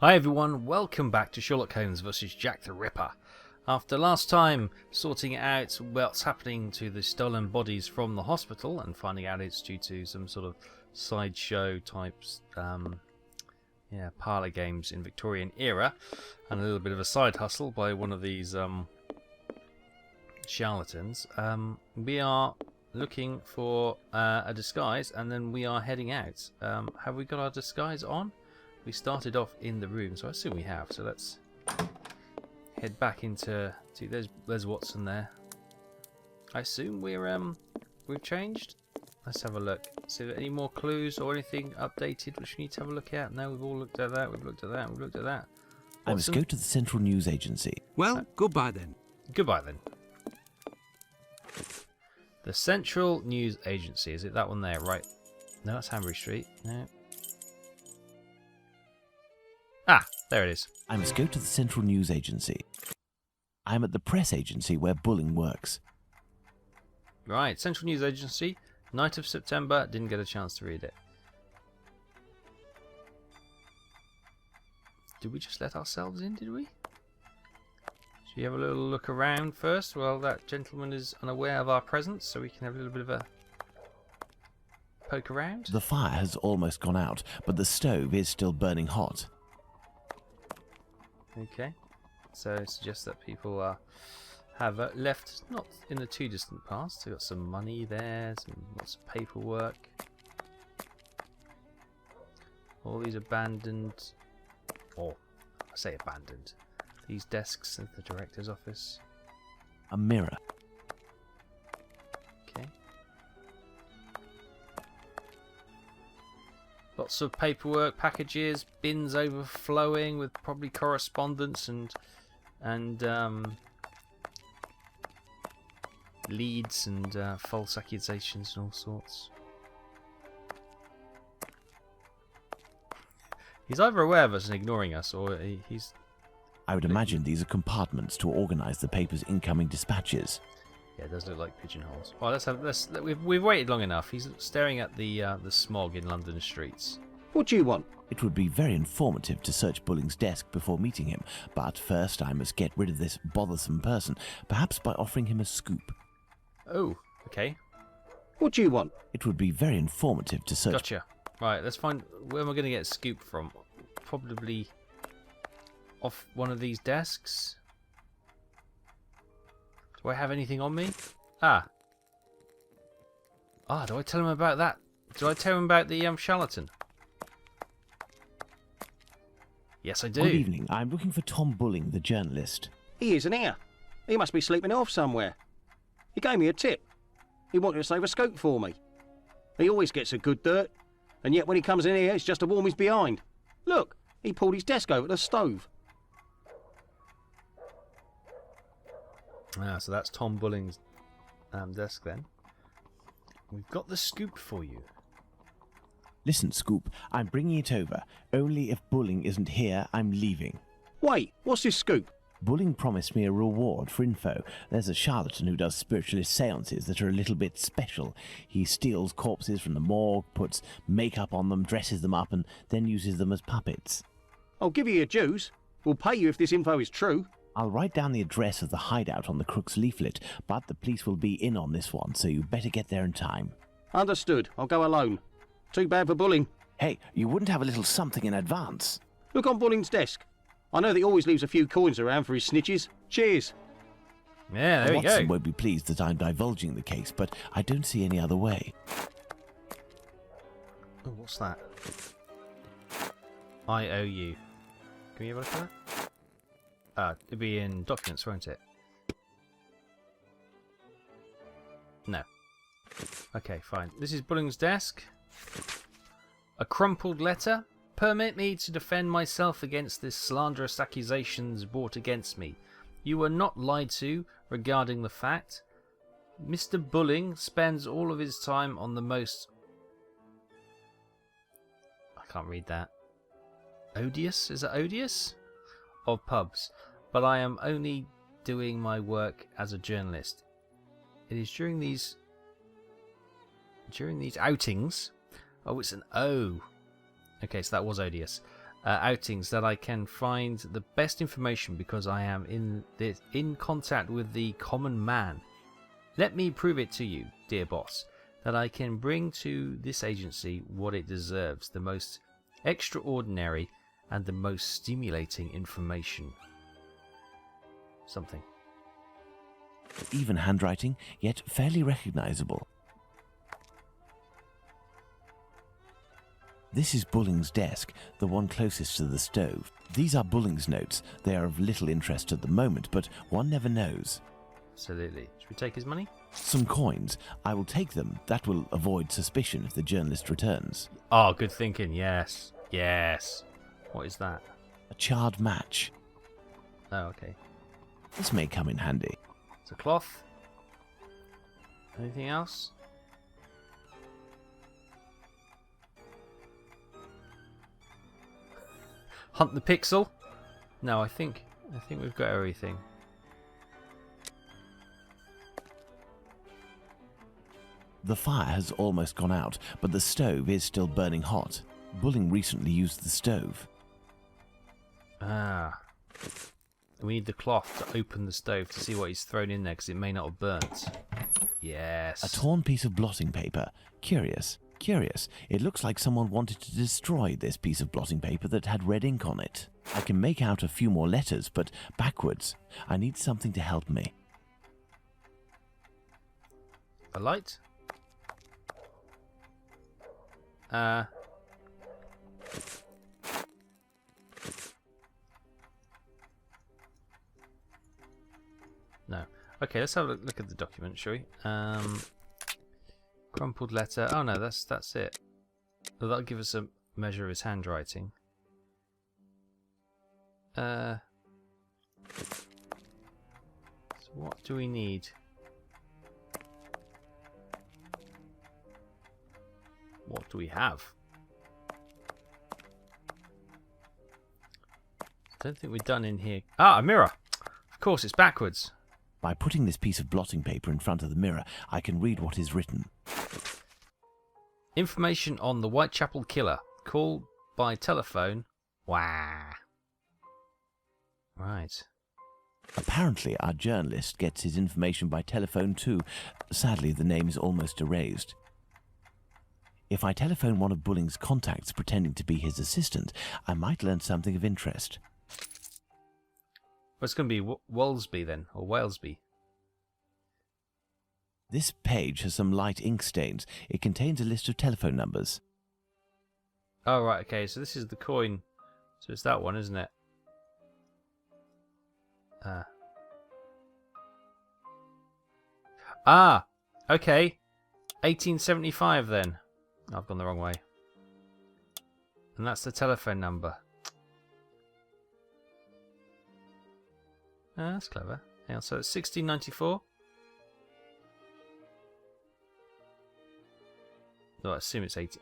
Hi everyone, welcome back to Sherlock Holmes vs Jack the Ripper. After last time sorting out what's happening to the stolen bodies from the hospital and finding out it's due to some sort of sideshow types, parlour games in Victorian era, and a little bit of a side hustle by one of these charlatans, we are looking for a disguise, and then we are heading out. Have we got our disguise on? We started off in the room, so I assume we have. So let's head back into. See, there's Watson there. I assume we've changed. Let's have a look. See, any more clues or anything updated which we need to have a look at? No, we've all looked at that. We've looked at that. We've looked at that. Watson? I must go to the Central News Agency. Well, goodbye then. Goodbye then. The Central News Agency. Is it that one there? Right. No, that's Hanbury Street. No. Ah, there it is. I must go to the Central News Agency. I am at the press agency where Bulling works. Right, Central News Agency, 9th of September. Didn't get a chance to read it. Did we just let ourselves in, did we? Should we have a little look around first? Well, that gentleman is unaware of our presence, so we can have a little bit of a poke around. The fire has almost gone out, but the stove is still burning hot. Okay, so it suggests that people have left not in the too distant past. They've got some money there, lots of paperwork. All these abandoned, or I say abandoned, these desks at the director's office. A mirror. Okay. Lots of paperwork, packages, bins overflowing with probably correspondence and leads and false accusations and all sorts. He's either aware of us and ignoring us, or he's... I would imagine these are compartments to organise the paper's incoming dispatches. Yeah, it does look like pigeonholes. Well, we've waited long enough. He's staring at the smog in London streets. What do you want? It would be very informative to search Bulling's desk before meeting him, but first I must get rid of this bothersome person, perhaps by offering him a scoop. Oh, okay. What do you want? It would be very informative to search... Gotcha. Right, let's find... Where am I going to get a scoop from? Probably off one of these desks. Do I have anything on me? Ah, do I tell him about that? Do I tell him about the charlatan? Yes, I do. Good evening. I'm looking for Tom Bulling, the journalist. He isn't here. He must be sleeping off somewhere. He gave me a tip. He wanted to save a scoop for me. He always gets a good dirt, and yet when he comes in here, it's just to warm his behind. Look, he pulled his desk over the stove. Ah, so that's Tom Bulling's desk then. We've got the scoop for you. Listen, Scoop, I'm bringing it over. Only if Bulling isn't here, I'm leaving. Wait, what's this scoop? Bulling promised me a reward for info. There's a charlatan who does spiritualist seances that are a little bit special. He steals corpses from the morgue, puts makeup on them, dresses them up, and then uses them as puppets. I'll give you your dues. We'll pay you if this info is true. I'll write down the address of the hideout on the crook's leaflet, but the police will be in on this one, so you better get there in time. Understood. I'll go alone. Too bad for Bulling. Hey, you wouldn't have a little something in advance? Look on Bulling's desk. I know that he always leaves a few coins around for his snitches. Cheers. Yeah, there we Watson go. won't be pleased that I'm divulging the case, but I don't see any other way. Oh, what's that? IOU. Can we have a look at that? It'd be in documents, won't it? No. Okay, fine. This is Bulling's desk. A crumpled letter. Permit me to defend myself against this slanderous accusations brought against me. You were not lied to regarding the fact. Mr. Bulling spends all of his time on the most... I can't read that. Odious? Is it odious? Of pubs. But I am only doing my work as a journalist. It is during these outings... Oh, it's an O. Okay, so that was odious. outings that I can find the best information, because I am in contact with the common man. Let me prove it to you, dear boss, that I can bring to this agency what it deserves, the most extraordinary and the most stimulating information. Something. Even handwriting, yet fairly recognizable. This is Bulling's desk, the one closest to the stove. These are Bulling's notes. They are of little interest at the moment, but one never knows. Absolutely. Should we take his money? Some coins. I will take them. That will avoid suspicion if the journalist returns. Oh, good thinking. Yes. Yes. What is that? A charred match. Oh, okay. This may come in handy. It's a cloth. Anything else? Hunt the pixel? No, I think we've got everything. The fire has almost gone out, but the stove is still burning hot. Bulling recently used the stove. Ah. We need the cloth to open the stove to see what he's thrown in there, because it may not have burnt. Yes. A torn piece of blotting paper. Curious. Curious. It looks like someone wanted to destroy this piece of blotting paper that had red ink on it. I can make out a few more letters, but backwards. I need something to help me. A light? No. Okay, let's have a look at the document, shall we? Crumpled letter. Oh no, that's it. Well, that'll give us a measure of his handwriting. So what do we need? What do we have? Don't think we're done in here. Ah, a mirror! Of course, it's backwards. By putting this piece of blotting paper in front of the mirror, I can read what is written. Information on the Whitechapel killer. Call by telephone. Wow. Right. Apparently, our journalist gets his information by telephone too. Sadly, the name is almost erased. If I telephone one of Bulling's contacts pretending to be his assistant, I might learn something of interest. Well, it's going to be Wolsby then, or Walesby. This page has some light ink stains. It contains a list of telephone numbers. Oh, right, okay, so this is the coin. So it's that one, isn't it? Ah, okay. 1875 then. I've gone the wrong way. And that's the telephone number. That's clever. Hang on, so it's 1694? No, I assume it's 18.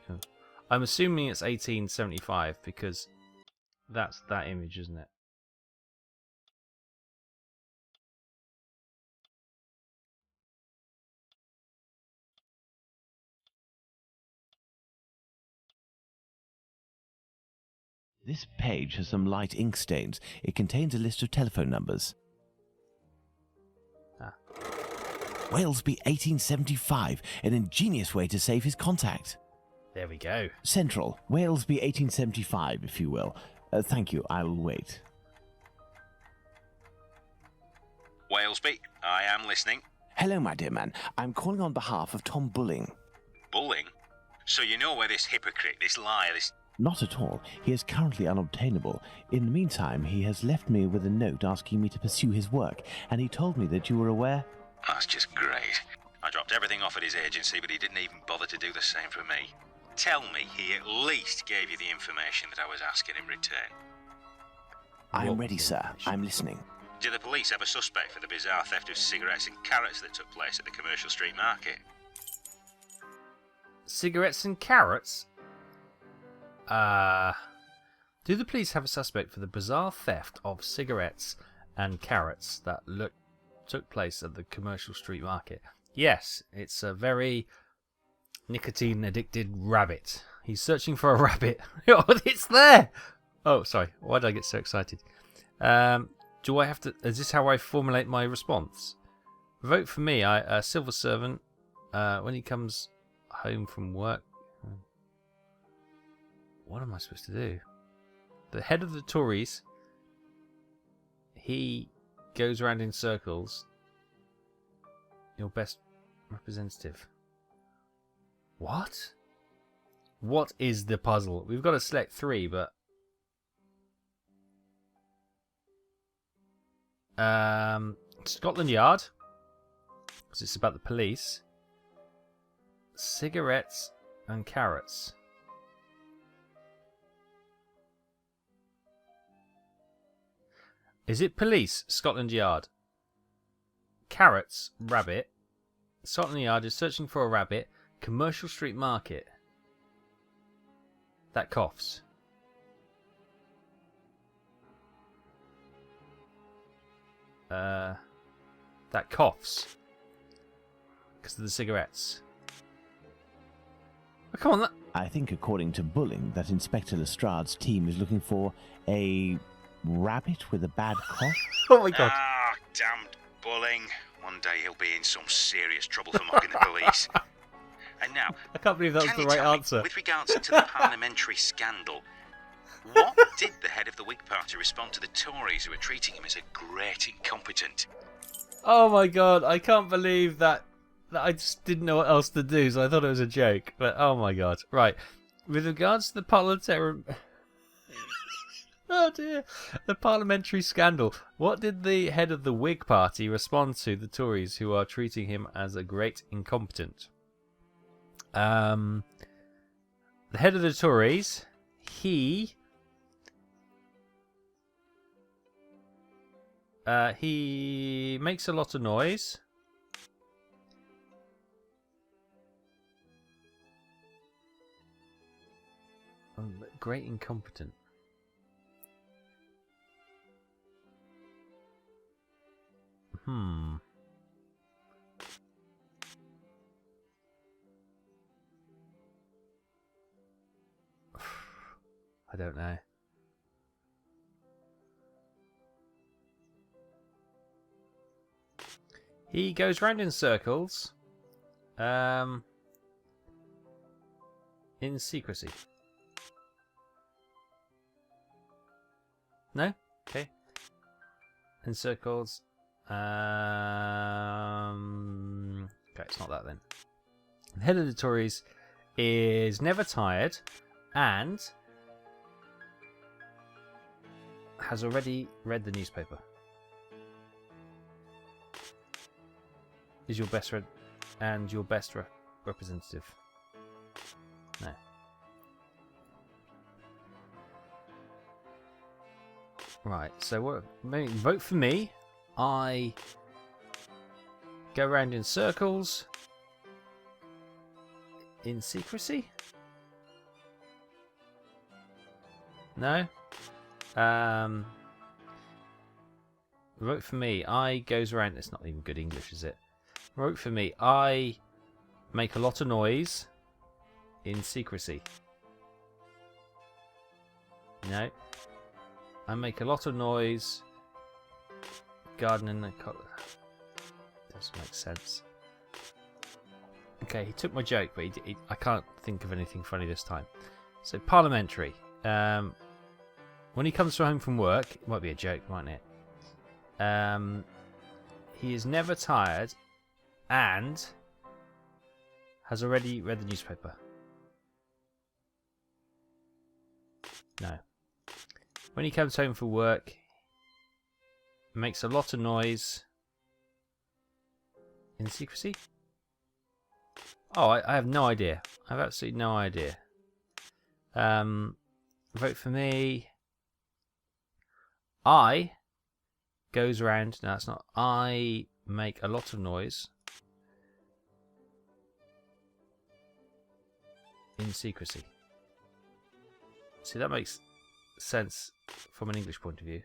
I'm assuming it's 1875 because that's that image, isn't it? This page has some light ink stains. It contains a list of telephone numbers. Ah. Walesby 1875, an ingenious way to save his contact. There we go. Central, Walesby 1875, if you will. Thank you, I will wait. Walesby, I am listening. Hello, my dear man. I'm calling on behalf of Tom Bulling. Bulling? So you know where this hypocrite, this liar, this... Not at all. He is currently unobtainable. In the meantime, he has left me with a note asking me to pursue his work, and he told me that you were aware... That's just great. I dropped everything off at his agency, but he didn't even bother to do the same for me. Tell me he at least gave you the information that I was asking in return. I am ready, sir. I'm listening. Do the police have a suspect for the bizarre theft of cigarettes and carrots that took place at the Commercial Street Market? Cigarettes and carrots? Do the police have a suspect for the bizarre theft of cigarettes and carrots that took place at the Commercial Street Market? Yes, it's a very nicotine-addicted rabbit. He's searching for a rabbit. Oh, it's there! Oh, sorry. Why did I get so excited? Do I have to... Is this how I formulate my response? Vote for me. A civil servant, when he comes home from work... What am I supposed to do? The head of the Tories, he goes around in circles. Your best representative. What? What is the puzzle? We've got to select 3, but... Scotland Yard, because it's about the police. Cigarettes and carrots. Is it police? Scotland Yard. Carrots, rabbit. Scotland Yard is searching for a rabbit. Commercial Street Market. That coughs. That coughs. Because of the cigarettes. Oh, come on, I think, according to Bulling, that Inspector Lestrade's team is looking for a rabbit with a bad cough. Oh my god. Ah, damned Bulling. One day he'll be in some serious trouble for mocking the police. And now, I can't believe that was can the you right tell answer. me, with regards to the parliamentary scandal, what did the head of the Whig Party respond to the Tories who were treating him as a great incompetent? Oh my god, I can't believe that I just didn't know what else to do, so I thought it was a joke. But oh my god. Right. With regards to the parliamentary... Oh dear. The parliamentary scandal. What did the head of the Whig Party respond to the Tories who are treating him as a great incompetent? The head of the Tories, he makes a lot of noise. Great incompetent. I don't know. He goes round in circles. In secrecy. No? Okay. In circles. Okay, it's not that then. The head of the Tories is never tired and has already read the newspaper. Is your best representative? No. Right. So what? Maybe vote for me. I go around in circles in secrecy. No. Vote for me. I goes around. It's not even good English, is it? Vote for me. I make a lot of noise in secrecy. No. I make a lot of noise gardening the doesn't make sense. Okay, he took my joke, but I can't think of anything funny this time. So parliamentary. When he comes home from work, it might be a joke, mightn't it? He is never tired and has already read the newspaper. No. When he comes home from work, makes a lot of noise in secrecy. Oh, I have no idea. I have absolutely no idea. Vote for me. I goes around. No, it's not. I make a lot of noise in secrecy. See, that makes sense from an English point of view.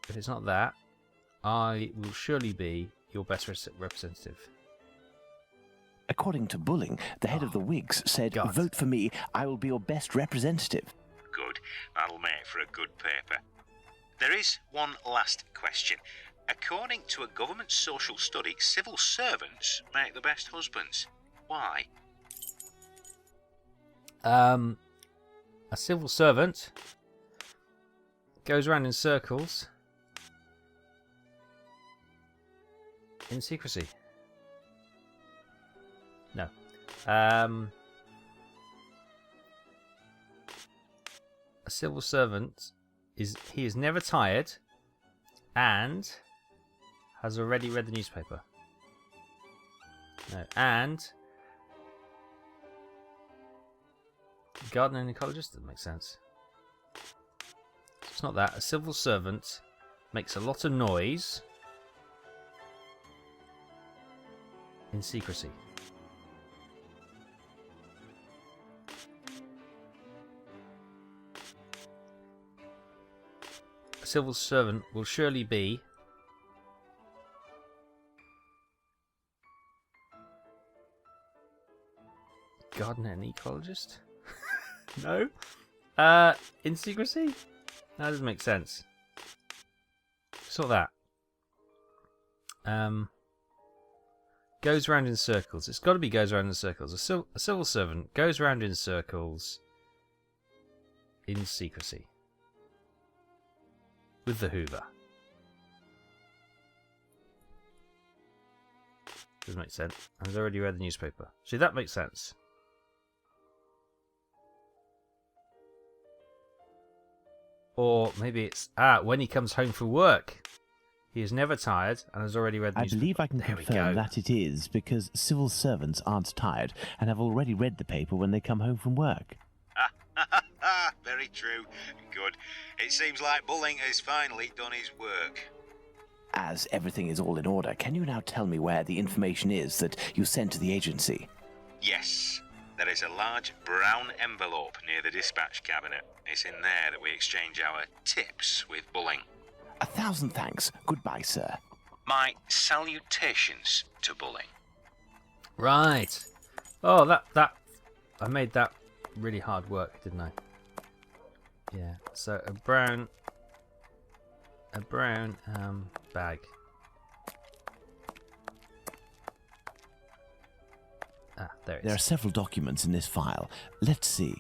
If it's not that, I will surely be your best representative. According to Bulling, the head of the Whigs said, God. "Vote for me, I will be your best representative." Good. good. That'll make for a good paper. There is one last question. According to a government social study, civil servants make the best husbands. Why? A civil servant goes around in circles in secrecy. No. A civil servant is never tired and has already read the newspaper. No. And gardener and ecologist doesn't make sense. It's not that. A civil servant makes a lot of noise in secrecy. A civil servant will surely be gardener and ecologist? No? In secrecy? That doesn't make sense. Saw that. Goes round in circles. It's got to be goes round in circles. A civil servant goes round in circles in secrecy. With the Hoover. Doesn't make sense. I've already read the newspaper. See, that makes sense. Or maybe it's when he comes home from work. He is never tired and has already read the newspaper. I believe I can confirm that it is, because civil servants aren't tired and have already read the paper when they come home from work. Very true. Good. It seems like Bulling has finally done his work. As everything is all in order, can you now tell me where the information is that you sent to the agency? Yes. There is a large brown envelope near the dispatch cabinet. It's in there that we exchange our tips with Bulling. 1,000 thanks. Goodbye, sir. My salutations to Bulling. Right. Oh, that I made that really hard work, didn't I? Yeah. So a brown bag. There it is. There are several documents in this file. Let's see.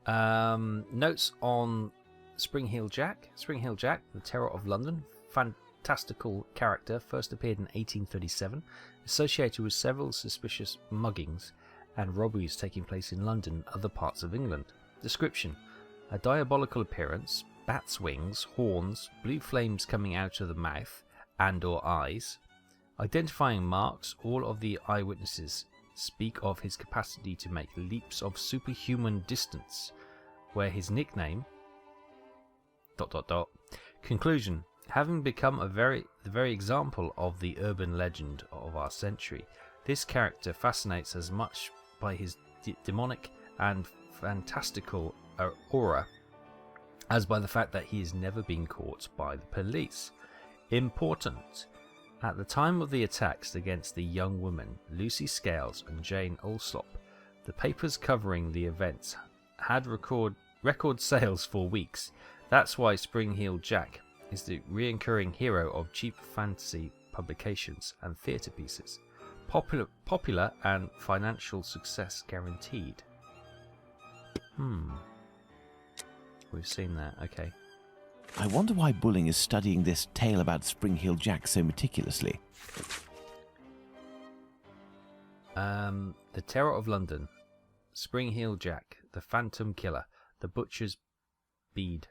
Notes on Spring Heel Jack. Spring Heel Jack, the Terror of London. Fantastical character, first appeared in 1837. Associated with several suspicious muggings and robberies taking place in London and other parts of England. Description: a diabolical appearance, bat's wings, horns, blue flames coming out of the mouth and or eyes. Identifying marks: all of the eyewitnesses speak of his capacity to make leaps of superhuman distance, where his nickname ... Conclusion: having become the very example of the urban legend of our century, this character fascinates as much by his demonic and fantastical aura as by the fact that he has never been caught by the police. Important: at the time of the attacks against the young women, Lucy Scales and Jane Alsop, the papers covering the events had record sales for weeks. That's why Spring Heel Jack is the recurring hero of cheap fantasy publications and theatre pieces. Popular and financial success guaranteed. We've seen that, okay. I wonder why Bulling is studying this tale about Spring Heel Jack so meticulously. The Terror of London, Spring Heel Jack, the Phantom Killer, the Butcher's Blade.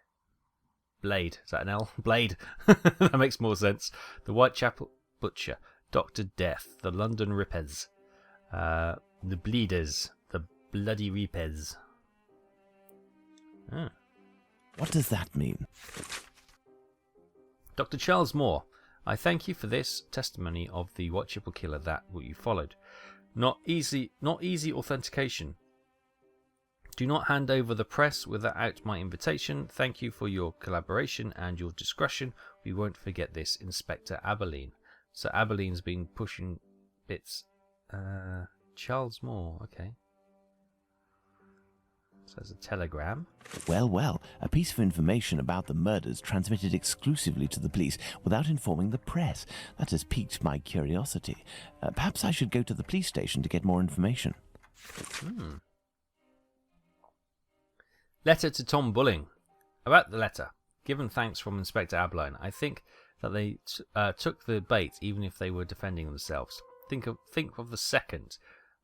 Is that an L? Blade. That makes more sense. The Whitechapel Butcher, Dr. Death, the London Rippers, the Bleeders, the Bloody Reapers. What does that mean? Dr. Charles Moore, I thank you for this testimony of the Whitechapel Killer that what you followed. Not easy authentication. Do not hand over the press without my invitation. Thank you for your collaboration and your discretion. We won't forget this, Inspector Aberline. So Aberline's been pushing bits. Charles Moore, okay. So there's a telegram. Well, well, a piece of information about the murders transmitted exclusively to the police without informing the press. That has piqued my curiosity. Perhaps I should go to the police station to get more information. Letter to Tom Bulling. About the letter. Given thanks from Inspector Ablown, I think that they took the bait even if they were defending themselves. Think of the second.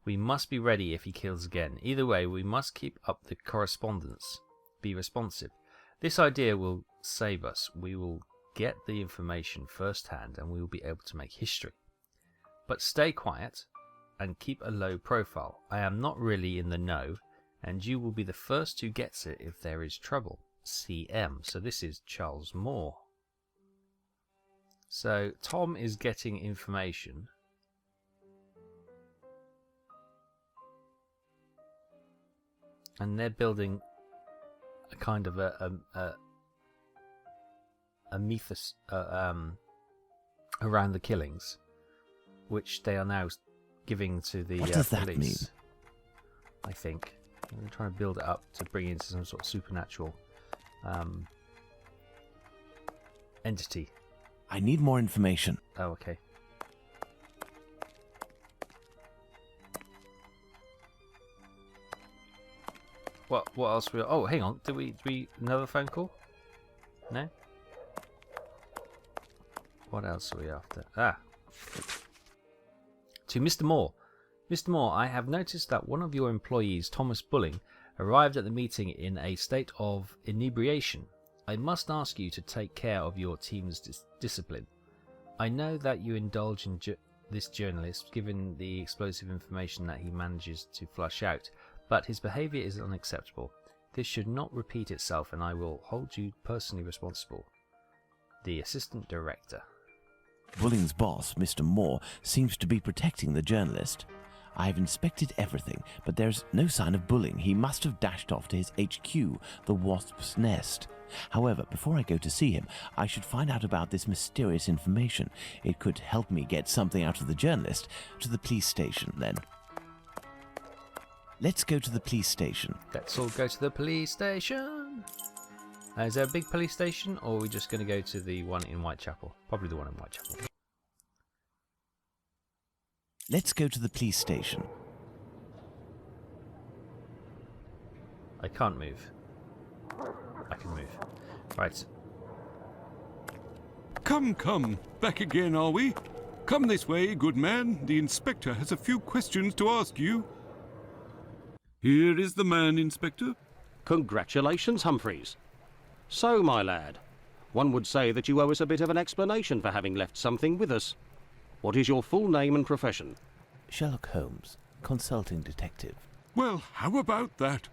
We must be ready if he kills again. Either way, we must keep up the correspondence. Be responsive. This idea will save us. We will get the information firsthand and we will be able to make history. But stay quiet and keep a low profile. I am not really in the know, and you will be the first who gets it if there is trouble. CM. So this is Charles Moore. So Tom is getting information. And they're building a kind of a mythos around the killings, which they are now giving to the What does police. that mean? I think they're trying to build it up to bring into some sort of supernatural entity. I need more information. Oh, okay. What else we? Oh, hang on. Did we another phone call? No. What else are we after? To Mr. Moore. Mr. Moore, I have noticed that one of your employees, Thomas Bulling, arrived at the meeting in a state of inebriation. I must ask you to take care of your team's discipline. I know that you indulge in this journalist, given the explosive information that he manages to flush out, but his behaviour is unacceptable. This should not repeat itself, and I will hold you personally responsible. The Assistant Director. Bulling's boss, Mr. Moore, seems to be protecting the journalist. I have inspected everything, but there's no sign of Bulling. He must have dashed off to his HQ, the Wasp's Nest. However, before I go to see him, I should find out about this mysterious information. It could help me get something out of the journalist. To the police station, then. Let's go to the police station. Let's all go to the police station. Is there a big police station, or are we just going to go to the one in Whitechapel? Probably the one in Whitechapel. Let's go to the police station. I can't move. I can move. Right. Come. Back again, are we? Come this way, good man. The inspector has a few questions to ask you. Here is the man, Inspector. Congratulations, Humphreys. So, my lad, one would say that you owe us a bit of an explanation for having left something with us. What is your full name and profession? Sherlock Holmes, consulting detective. Well, how about that?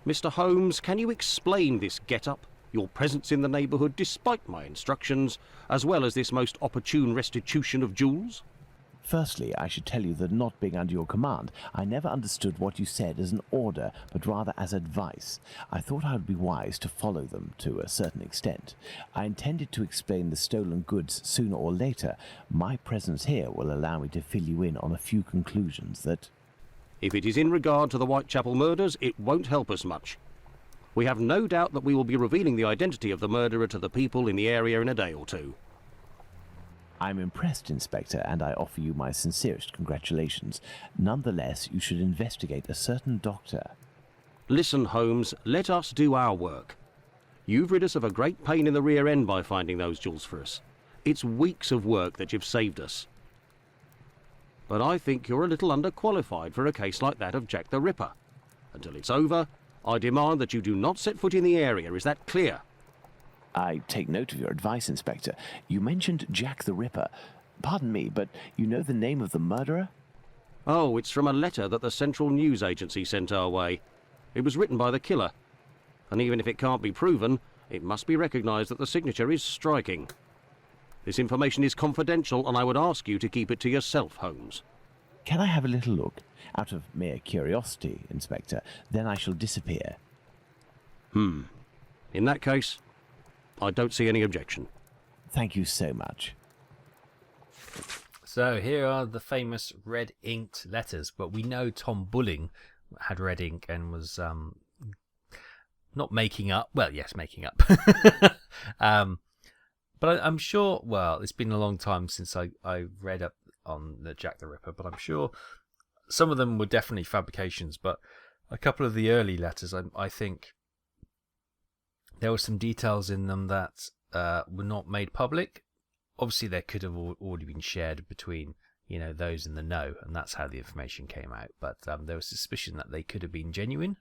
Mr. Holmes, can you explain this get-up, your presence in the neighbourhood despite my instructions, as well as this most opportune restitution of jewels? Firstly, I should tell you that not being under your command, I never understood what you said as an order, but rather as advice. I thought I would be wise to follow them to a certain extent. I intended to explain the stolen goods sooner or later. My presence here will allow me to fill you in on a few conclusions that... If it is in regard to the Whitechapel murders, it won't help us much. We have no doubt that we will be revealing the identity of the murderer to the people in the area in a day or two. I'm impressed, Inspector, and I offer you my sincerest congratulations. Nonetheless, you should investigate a certain doctor. Listen, Holmes, let us do our work. You've rid us of a great pain in the rear end by finding those jewels for us. It's weeks of work that you've saved us. But I think you're a little underqualified for a case like that of Jack the Ripper. Until it's over, I demand that you do not set foot in the area. Is that clear? I take note of your advice, Inspector. You mentioned Jack the Ripper. Pardon me, but you know the name of the murderer? Oh, it's from a letter that the Central News Agency sent our way. It was written by the killer. And even if it can't be proven, it must be recognised that the signature is striking. This information is confidential, and I would ask you to keep it to yourself, Holmes. Can I have a little look? Out of mere curiosity, Inspector. Then I shall disappear. In that case, I don't see any objection. Thank you so much. So here are the famous red inked letters, but we know Tom Bulling had red ink and was not making up. Well, yes, making up. But I'm sure. Well, it's been a long time since I read up on the Jack the Ripper, but I'm sure some of them were definitely fabrications. But a couple of the early letters, I think there were some details in them that were not made public. Obviously, they could have already been shared between, you know, those in the know, and that's how the information came out. But there was suspicion that they could have been genuine.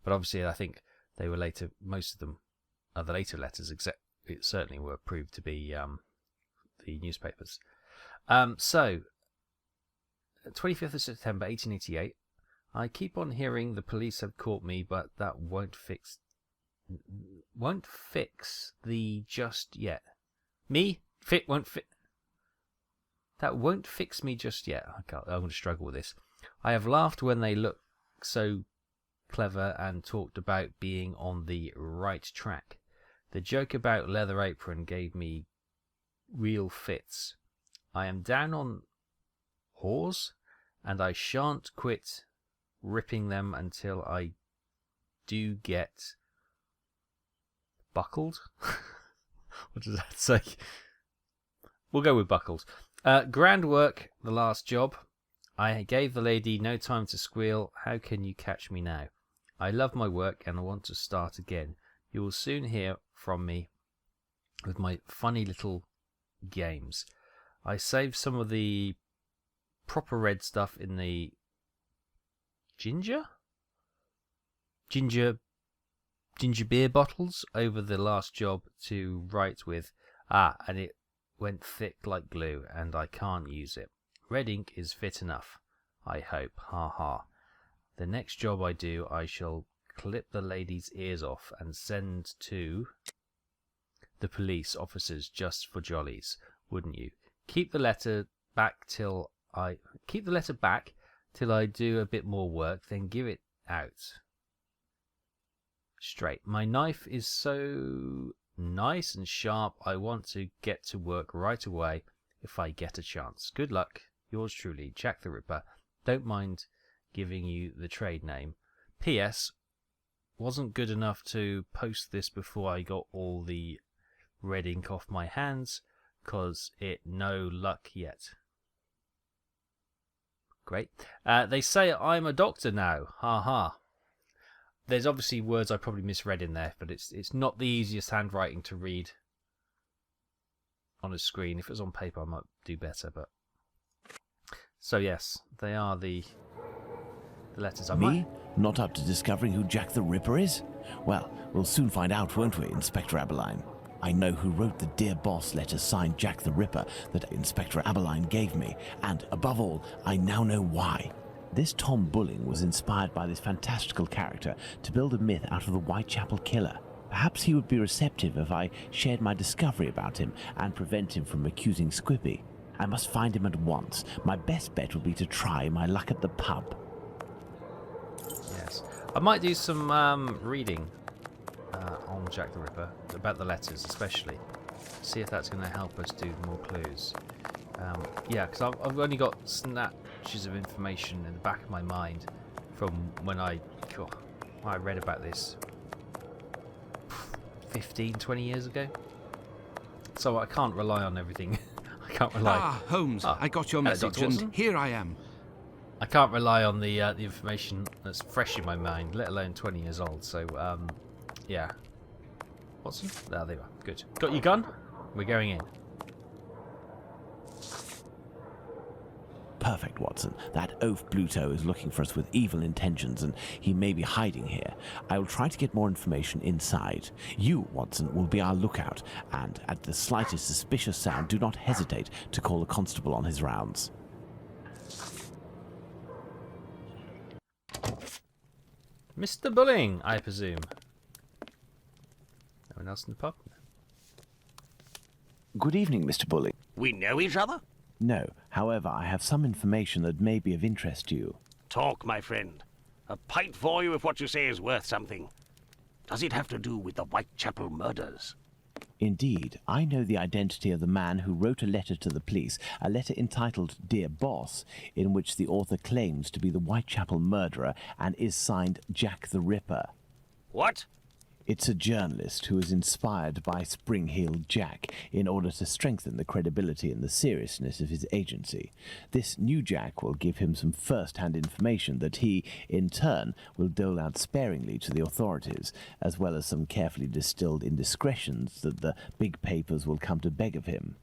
But obviously, I think they were later. Most of them are the later letters, except it certainly were proved to be the newspapers. So, 25th of September, 1888. I keep on hearing the police have caught me, but that won't fix the just yet. That won't fix me just yet. I'm going to struggle with this. I have laughed when they look so clever and talked about being on the right track. The joke about leather apron gave me real fits. I am down on whores, and I shan't quit ripping them until I do get buckled. What does that say? We'll go with buckles. Grand work, the last job. I gave the lady no time to squeal. How can you catch me now? I love my work and I want to start again. You will soon hear from me with my funny little games. I saved some of the proper red stuff in the ginger beer bottles over the last job to write with. And it went thick like glue, and I can't use it. Red ink is fit enough, I hope. Ha ha. The next job I do, I shall clip the lady's ears off and send to the police officers just for jollies, wouldn't you? Keep the letter back till I do a bit more work, then give it out straight. My knife is so nice and sharp, I want to get to work right away if I get a chance. Good luck. Yours truly, Jack the Ripper. Don't mind giving you the trade name. P.S. Wasn't good enough to post this before I got all the red ink off my hands, 'cause it no luck yet. Great. They say I'm a doctor now. Ha ha. There's obviously words I probably misread in there, but it's not the easiest handwriting to read on a screen. If it was on paper, I might do better. But so yes, they are the letters. Me? Not up to discovering who Jack the Ripper is? Well, we'll soon find out, won't we, Inspector Aberline? I know who wrote the Dear Boss letter signed Jack the Ripper that Inspector Aberline gave me, and above all, I now know why. This Tom Bulling was inspired by this fantastical character to build a myth out of the Whitechapel killer. Perhaps he would be receptive if I shared my discovery about him and prevent him from accusing Squippy. I must find him at once. My best bet would be to try my luck at the pub. Yes. I might do some reading on Jack the Ripper, about the letters especially. See if that's going to help us do more clues. Yeah, because I've only got snatches of information in the back of my mind from when I read about this 15, 20 years ago. So I can't rely on everything. I can't rely. Holmes, I got your message and here I am. I can't rely on the information that's fresh in my mind, let alone 20 years old. So, yeah. Watson? Oh, there you are. Good. Got your gun? We're going in. Perfect, Watson. That oaf Bluto is looking for us with evil intentions, and he may be hiding here. I will try to get more information inside. You, Watson, will be our lookout, and at the slightest suspicious sound, do not hesitate to call the constable on his rounds. Mr. Bulling, I presume. No one else in the pub? Good evening, Mr. Bulling. We know each other? No, however, I have some information that may be of interest to you. Talk, my friend. A pint for you if what you say is worth something. Does it have to do with the Whitechapel murders? Indeed, I know the identity of the man who wrote a letter to the police, a letter entitled Dear Boss, in which the author claims to be the Whitechapel murderer and is signed Jack the Ripper. What? It's a journalist who is inspired by Spring-Heeled Jack in order to strengthen the credibility and the seriousness of his agency. This new Jack will give him some first-hand information that he, in turn, will dole out sparingly to the authorities, as well as some carefully distilled indiscretions that the big papers will come to beg of him.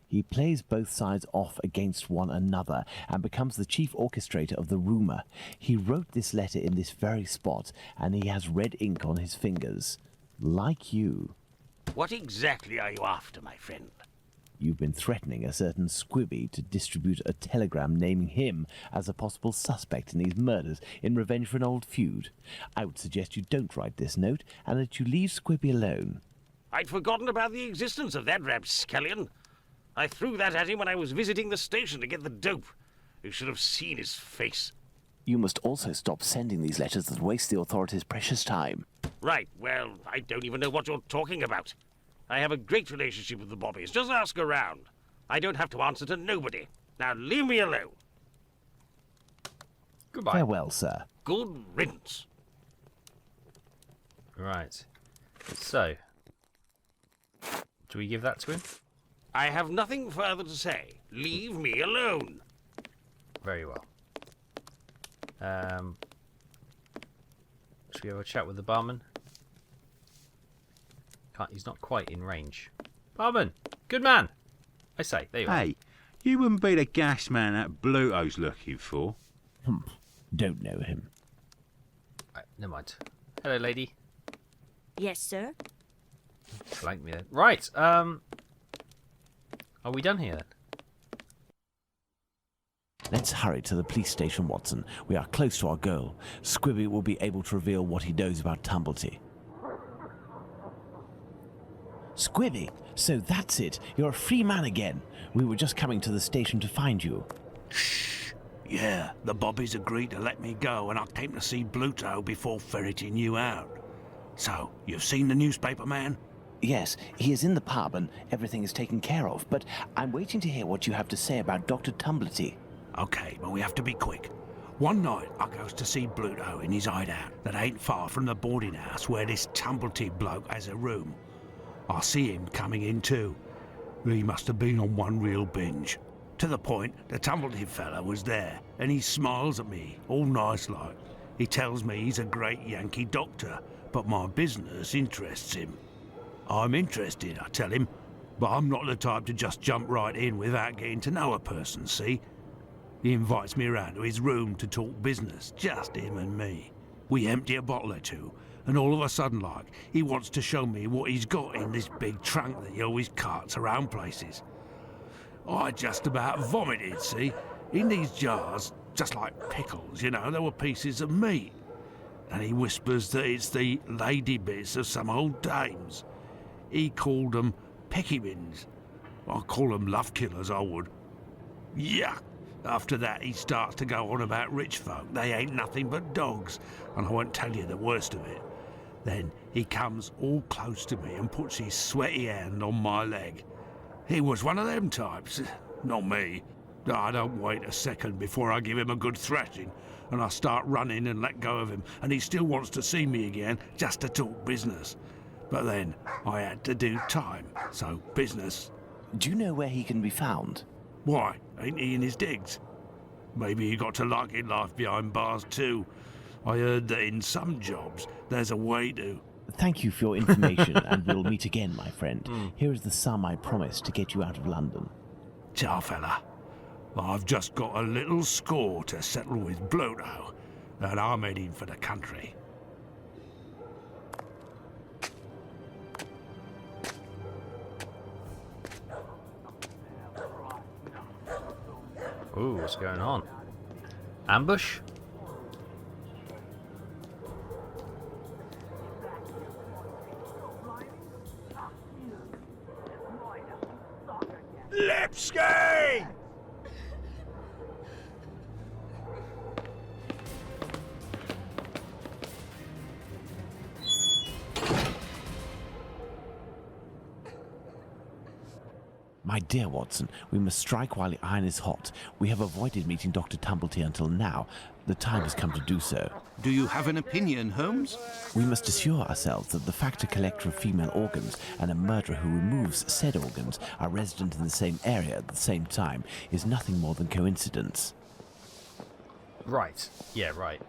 He plays both sides off against one another and becomes the chief orchestrator of the rumour. He wrote this letter in this very spot, and he has red ink on his fingers. Like you. What exactly are you after, my friend? You've been threatening a certain Squibby to distribute a telegram naming him as a possible suspect in these murders in revenge for an old feud. I would suggest you don't write this note, and that you leave Squibby alone. I'd forgotten about the existence of that rapscallion. I threw that at him when I was visiting the station to get the dope. You should have seen his face. You must also stop sending these letters that waste the authorities' precious time. Right, well, I don't even know what you're talking about. I have a great relationship with the Bobbies. Just ask around. I don't have to answer to nobody. Now leave me alone. Goodbye. Farewell, sir. Good riddance. Right. So, do we give that to him? I have nothing further to say. Leave me alone. Very well. Should we have a chat with the barman? He's not quite in range. Barman! Good man! I say, there you are. Hey, you wouldn't be the gas man that Bluto's looking for. Don't know him. Right, never mind. Hello, lady. Yes, sir? Blank me then. Right, are we done here then? Let's hurry to the police station, Watson. We are close to our goal. Squibby will be able to reveal what he knows about Tumblety. Squibby, so that's it. You're a free man again. We were just coming to the station to find you. Yeah, the Bobbies agreed to let me go, and I came to see Bluto before ferreting you out. So, you've seen the newspaper man? Yes, he is in the pub and everything is taken care of, but I'm waiting to hear what you have to say about Dr. Tumblety. Okay, but we have to be quick. One night, I goes to see Bluto in his hideout that ain't far from the boarding house where this Tumblety bloke has a room. I see him coming in too. He must have been on one real binge. To the point, the Tumblety fella was there, and he smiles at me, all nice like. He tells me he's a great Yankee doctor, but my business interests him. I'm interested, I tell him, but I'm not the type to just jump right in without getting to know a person, see? He invites me around to his room to talk business, just him and me. We empty a bottle or two, and all of a sudden, like, he wants to show me what he's got in this big trunk that he always carts around places. I just about vomited, see? In these jars, just like pickles, you know, there were pieces of meat. And he whispers that it's the lady bits of some old dames. He called them peckymins. I call them love killers, I would. Yuck! After that, he starts to go on about rich folk. They ain't nothing but dogs, and I won't tell you the worst of it. Then he comes all close to me and puts his sweaty hand on my leg. He was one of them types, not me. I don't wait a second before I give him a good thrashing, and I start running and let go of him, and he still wants to see me again just to talk business. But then I had to do time, so business. Do you know where he can be found? Why, ain't he in his digs? Maybe he got to liking life behind bars too. I heard that in some jobs there's a way to. Thank you for your information, and we'll meet again, my friend. Here is the sum I promised to get you out of London. Ciao, fella. I've just got a little score to settle with Bluto, and I'm heading for the country. Ooh, what's going on? Ambush? Lipski! My dear Watson, we must strike while the iron is hot. We have avoided meeting Dr. Tumblety until now. The time has come to do so. Do you have an opinion, Holmes? We must assure ourselves that the factor collector of female organs and a murderer who removes said organs are resident in the same area at the same time is nothing more than coincidence. Right. Yeah, right.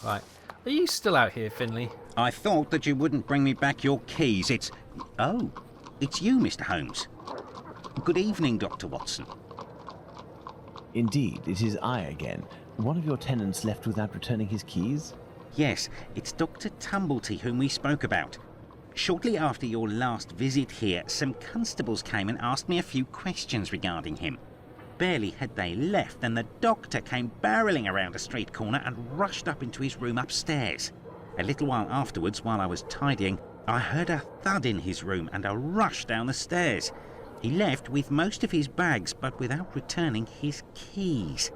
Right. Are you still out here, Finley? I thought that you wouldn't bring me back your keys. Oh, it's you, Mr. Holmes. Good evening, Dr. Watson. Indeed, it is I again. One of your tenants left without returning his keys? Yes, it's Dr. Tumblety whom we spoke about. Shortly after your last visit here, some constables came and asked me a few questions regarding him. Barely had they left than the doctor came barreling around a street corner and rushed up into his room upstairs. A little while afterwards, while I was tidying, I heard a thud in his room and a rush down the stairs. He left with most of his bags, but without returning his keys.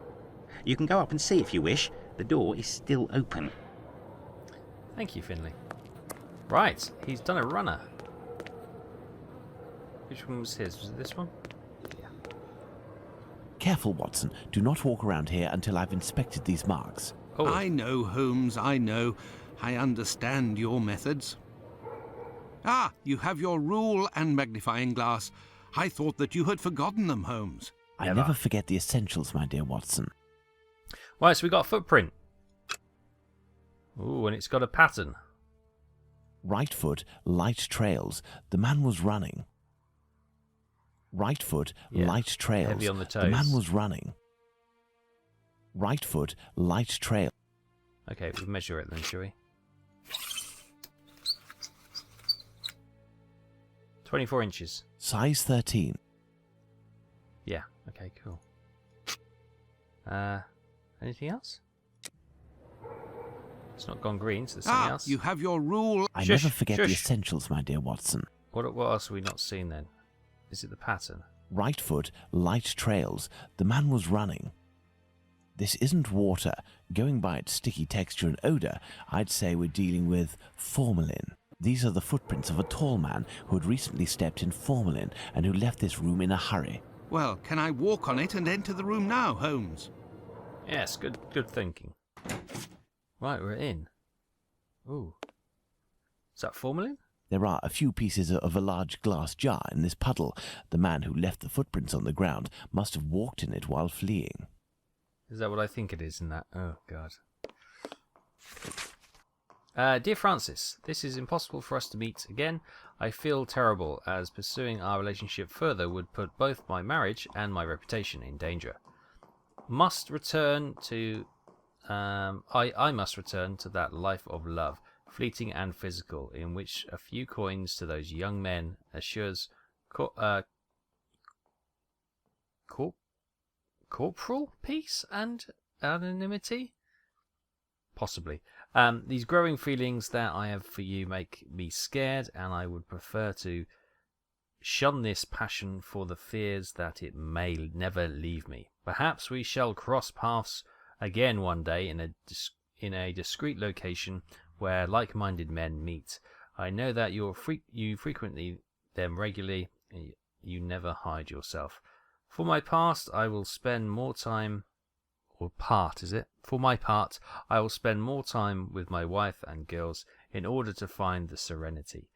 You can go up and see if you wish. The door is still open. Thank you, Finley. Right, he's done a runner. Which one was his? Was it this one? Yeah. Careful, Watson. Do not walk around here until I've inspected these marks. Oh. I know, Holmes, I know. I understand your methods. Ah, you have your rule and magnifying glass. I thought that you had forgotten them, Holmes. I never forget the essentials, my dear Watson. Right, so we got a footprint. Ooh, and it's got a pattern. Right foot, light trails. The man was running. Right foot, Yeah, light trails. heavy on the The man toes. was running. Right foot, light trail. Okay, we'll measure it then, shall we? 24 inches. Size 13. Yeah, okay, cool. Anything else? It's not gone green, so there's something else. You have your rule. I Shush, never forget the shush. essentials, my dear Watson. What else have we not seen then? Is it the pattern? Right foot, light trails. The man was running. This isn't water. Going by its sticky texture and odour, I'd say we're dealing with formalin. These are the footprints of a tall man who had recently stepped in formalin and who left this room in a hurry. Well, can I walk on it and enter the room now, Holmes? Yes, good thinking. Right, we're in. Ooh. Is that formalin? There are a few pieces of a large glass jar in this puddle. The man who left the footprints on the ground must have walked in it while fleeing. Is that what I think it is in that? Oh, God. Dear Francis, this is impossible for us to meet again. I feel terrible, as pursuing our relationship further would put both my marriage and my reputation in danger. Must return to... I must return to that life of love, fleeting and physical, in which a few coins to those young men assures corporal peace and anonymity? Possibly. These growing feelings that I have for you make me scared, and I would prefer to shun this passion for the fears that it may never leave me. Perhaps we shall cross paths again one day in a discreet location where like-minded men meet. I know that you frequently them regularly. You never hide yourself. For my part, I will spend more time with my wife and girls in order to find the serenity,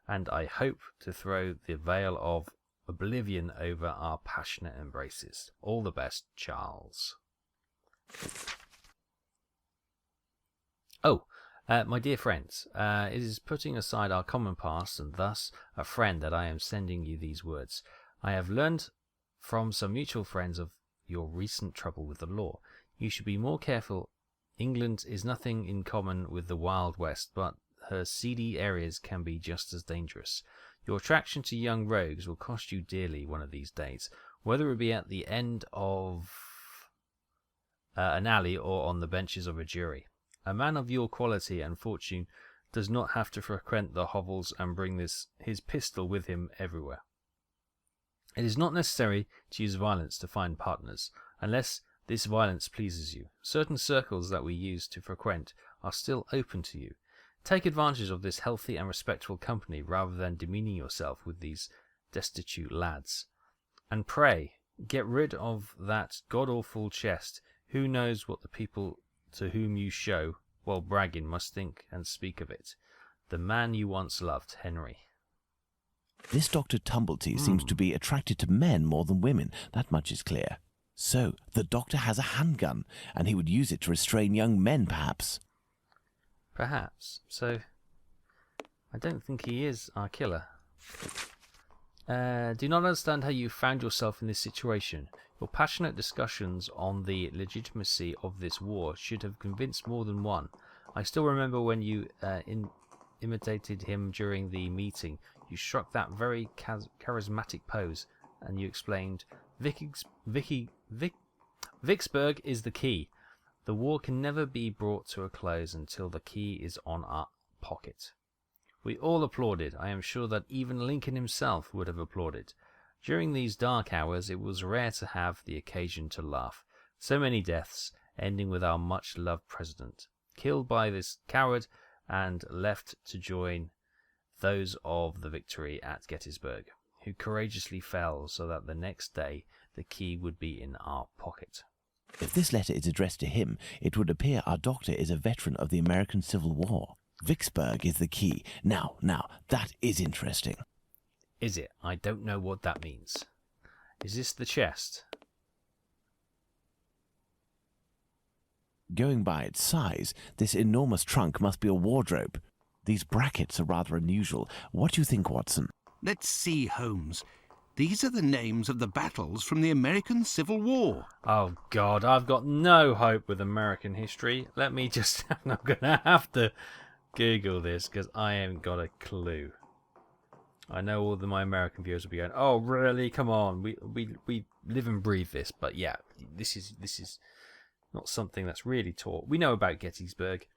and I hope to throw the veil of oblivion over our passionate embraces. All the best, Charles. Oh, my dear friends, it is putting aside our common past and thus a friend that I am sending you these words. I have learned from some mutual friends of your recent trouble with the law. You should be more careful. England is nothing in common with the Wild West, but her seedy areas can be just as dangerous. Your attraction to young rogues will cost you dearly one of these days, whether it be at the end of an alley or on the benches of a jury. A man of your quality and fortune does not have to frequent the hovels and bring his pistol with him everywhere. It is not necessary to use violence to find partners, unless this violence pleases you. Certain circles that we used to frequent are still open to you. Take advantage of this healthy and respectful company rather than demeaning yourself with these destitute lads. And pray, get rid of that god-awful chest. Who knows what the people to whom you show, while bragging, must think and speak of it. The man you once loved, Henry. This Dr. Tumblety seems to be attracted to men more than women. That much is clear. So, the doctor has a handgun, and he would use it to restrain young men, perhaps. Perhaps. So, I don't think he is our killer. Do not understand how you found yourself in this situation. Your passionate discussions on the legitimacy of this war should have convinced more than one. I still remember when you imitated him during the meeting. You struck that very charismatic pose, and you explained, Vicksburg is the key. The war can never be brought to a close until the key is on our pocket. We all applauded. I am sure that even Lincoln himself would have applauded. During these dark hours, it was rare to have the occasion to laugh. So many deaths, ending with our much-loved president, killed by this coward and left to join those of the victory at Gettysburg, who courageously fell so that the next day the key would be in our pocket. If this letter is addressed to him, it would appear our doctor is a veteran of the American Civil War. Vicksburg is the key. Now, that is interesting. Is it? I don't know what that means. Is this the chest? Going by its size, this enormous trunk must be a wardrobe. These brackets are rather unusual. What do you think, Watson? Let's see, Holmes. These are the names of the battles from the American Civil War. Oh, God, I've got no hope with American history. Let me just... I'm going to have to Google this, because I haven't got a clue. I know all of my American viewers will be going, oh, really? Come on. We live and breathe this. But, yeah, this is not something that's really taught. We know about Gettysburg.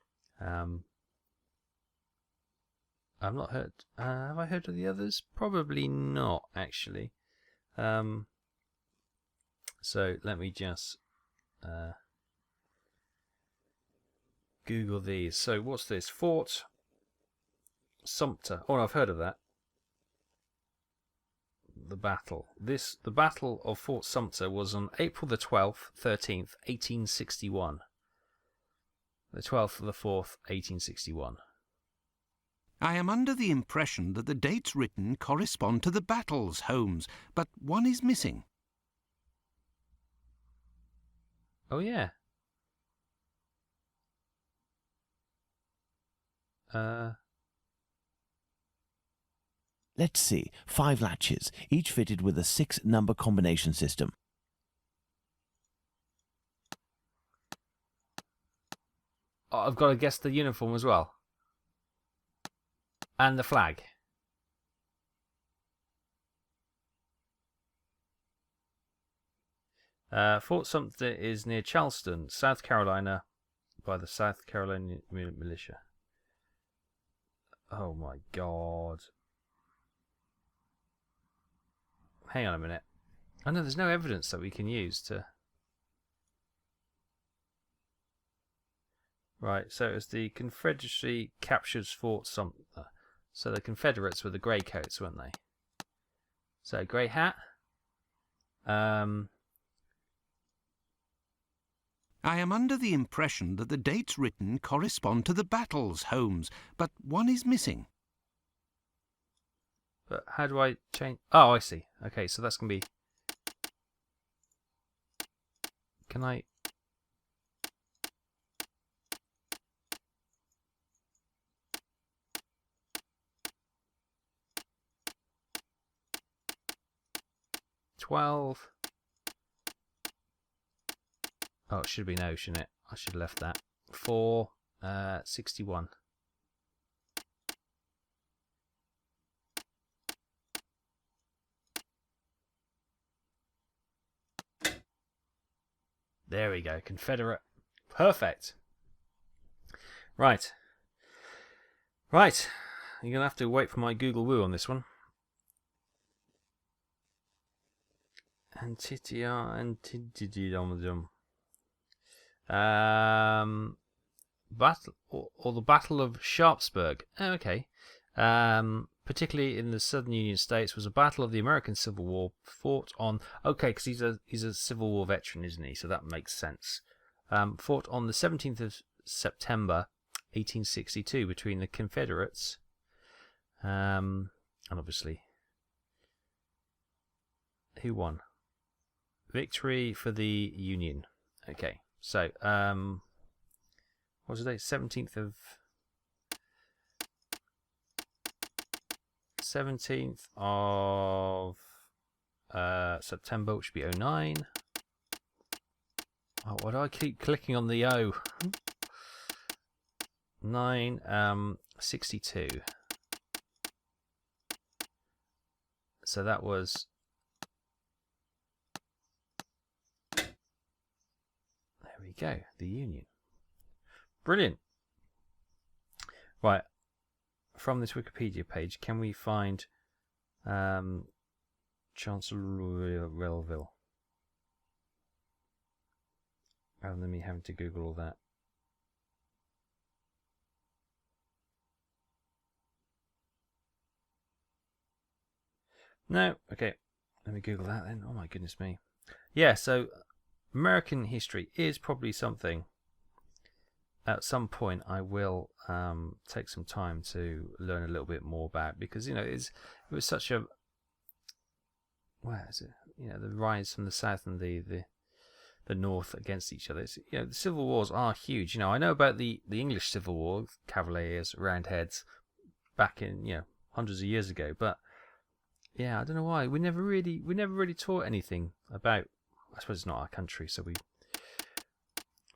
I've not heard. Have I heard of the others? Probably not, actually. So let me just Google these. So what's this? Fort Sumter. Oh, I've heard of that. The battle. The Battle of Fort Sumter was on April the 12th, 13th, 1861. The 12th of the 4th, 1861. I am under the impression that the dates written correspond to the battles, Holmes, but one is missing. Oh, yeah. Let's see. 5 latches, each fitted with a 6-number combination system. Oh, I've got to guess the uniform as well. And the flag. Fort Sumter is near Charleston, South Carolina, by the South Carolina militia. Oh my God. Hang on a minute. Oh no, there's no evidence that we can use to... Right, so it was the Confederacy captures Fort Sumter. So the Confederates were the grey coats, weren't they? So grey hat. I am under the impression that the dates written correspond to the battles, Holmes, but one is missing. But how do I change? Oh, I see. Okay, so that's going to be... Can I... $12. Oh, it should be no, shouldn't it? I should have left that. 61. There we go. Confederate. Perfect. Right. Right. You're going to have to wait for my Google Woo on this one. Battle or the Battle of Sharpsburg. Oh, okay. particularly in the southern Union States, was a battle of the American Civil War fought on... Okay, because he's a Civil War veteran, isn't he? So that makes sense. Fought on the 17th of September, 1862, between the Confederates and obviously... Who won? Victory for the Union. Okay, so what was the date? 17th of September, which would be 09. Oh, why do I keep clicking on the O? 62. So that was... There we go, the Union. Brilliant. Right, from this Wikipedia page, can we find Chancellorsville? Rather than me having to Google all that. No, okay. Let me Google that then. Oh my goodness me. Yeah, so American history is probably something at some point I will take some time to learn a little bit more about, because it was such a, where is it? The rise from the south and the north against each other. It's, the civil wars are huge. I know about the English Civil War, Cavaliers, Roundheads, back in hundreds of years ago, but yeah, I don't know why we never really taught anything about. I suppose it's not our country, so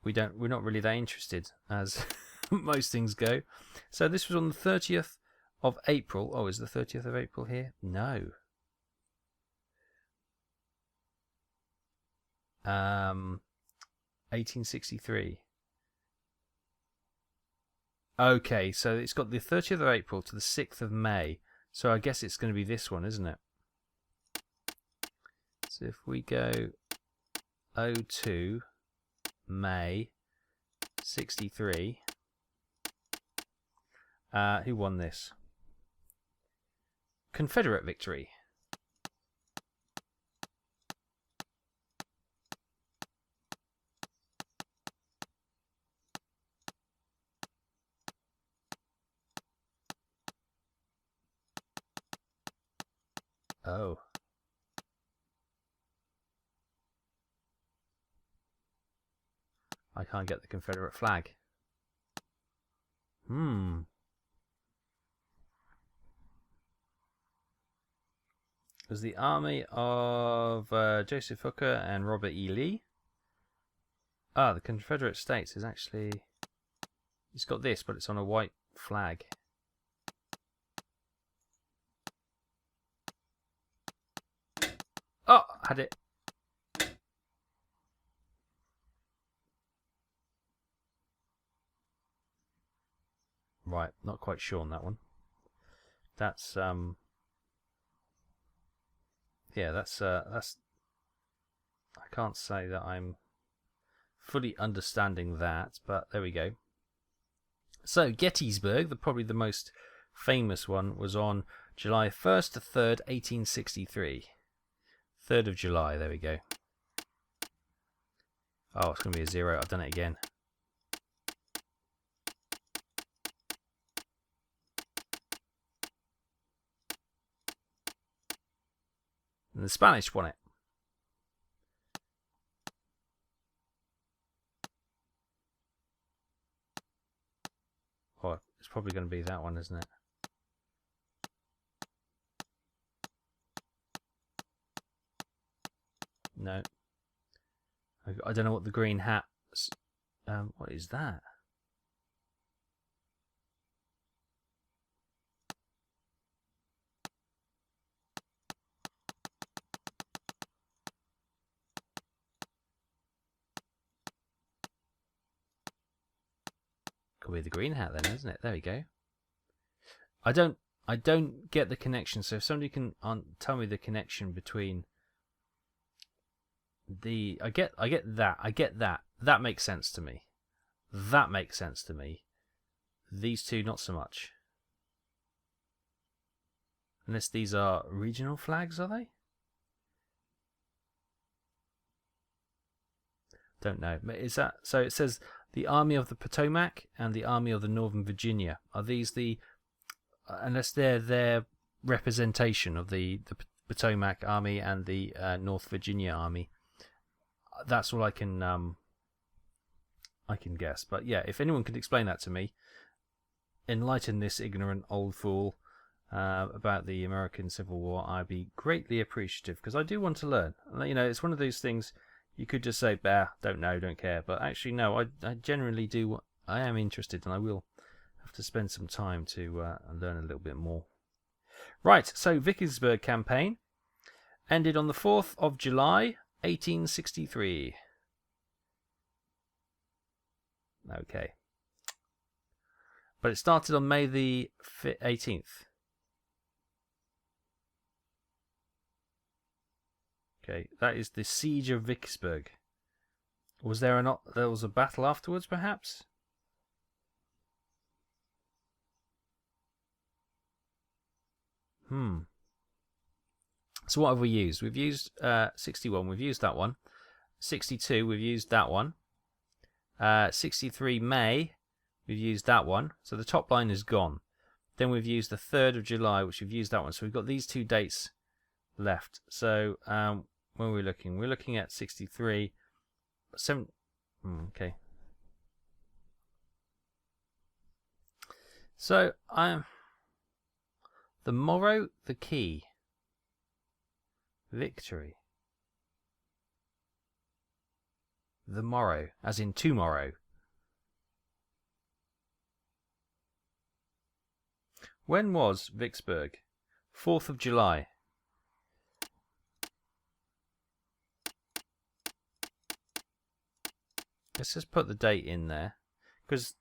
we're not really that interested, as most things go. So this was on the 30th of April. Oh, is the 30th of April here? No. 1863. Okay, so it's got the 30th of April to the 6th of May. So I guess it's going to be this one, isn't it? So if we go 02 May 63, who won this? Confederate victory. Oh. I can't get the Confederate flag. It was the army of Joseph Hooker and Robert E. Lee. Ah, the Confederate States is actually... It's got this, but it's on a white flag. Oh, had it. Right, not quite sure on that one. That's yeah, that's I can't say that I'm fully understanding that, but there we go. So Gettysburg, probably the most famous one, was on July 1st to 3rd, 1863. 3rd of July, there we go. Oh, it's going to be a 0. I've done it again. And the Spanish won it. Oh, it's probably going to be that one, isn't it? No. I don't know what the green hat... what is that? Could be the green hat then, isn't it? There we go. I don't get the connection. So if somebody can tell me the connection between the... I get that. That makes sense to me. That makes sense to me. These two, not so much. Unless these are regional flags, are they? Don't know. But is that so? It says the Army of the Potomac and the Army of the Northern Virginia. Are these the, unless they're their representation of the Potomac Army and the North Virginia Army? That's all I can guess. But yeah, if anyone could explain that to me, enlighten this ignorant old fool about the American Civil War, I'd be greatly appreciative, because I do want to learn. You know, it's one of those things you could just say, bah, don't know, don't care. But actually, no, I generally do. I am interested, and I will have to spend some time to learn a little bit more. Right, so Vicksburg campaign ended on the 4th of July, 1863. Okay. But it started on May the 18th. Okay, that is the Siege of Vicksburg. Was there there was a battle afterwards, perhaps? So what have we used? We've used 61, we've used that one. 62, we've used that one. 63 May, we've used that one. So the top line is gone. Then we've used the 3rd of July, which we've used that one. So we've got these two dates left. So when are we looking? We're looking at 63. Okay. So the morrow, the key. Victory. The morrow, as in tomorrow. When was Vicksburg? 4th of July. Let's just put the date in there, because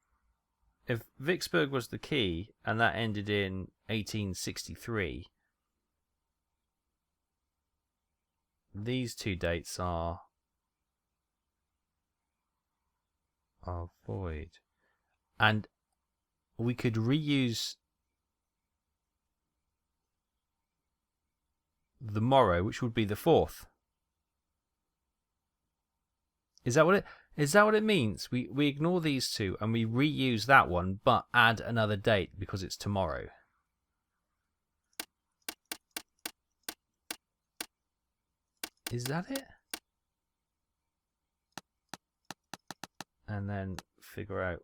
if Vicksburg was the key and that ended in 1863, these two dates are void, and we could reuse the morrow, which would be the 4th. Is that what it means? We ignore these two and we reuse that one, but add another date because it's tomorrow. Is that it? And then figure out.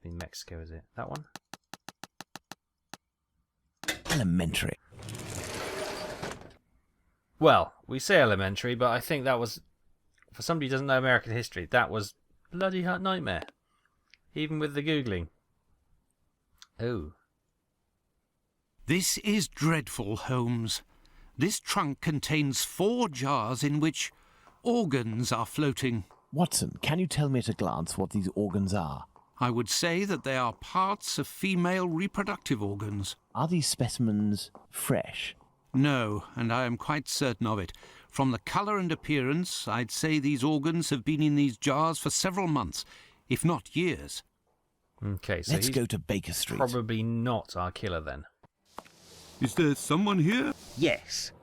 In Mexico, is it? That one? Elementary. Well, we say elementary, but I think that was, for somebody who doesn't know American history, that was bloody hot nightmare. Even with the Googling. Oh. This is dreadful, Holmes. This trunk contains 4 jars in which organs are floating. Watson, can you tell me at a glance what these organs are? I would say that they are parts of female reproductive organs. Are these specimens fresh? No, and I am quite certain of it. From the colour and appearance, I'd say these organs have been in these jars for several months, if not years. Okay, so let's go to Baker Street. Probably not our killer then. Is there someone here? Yes.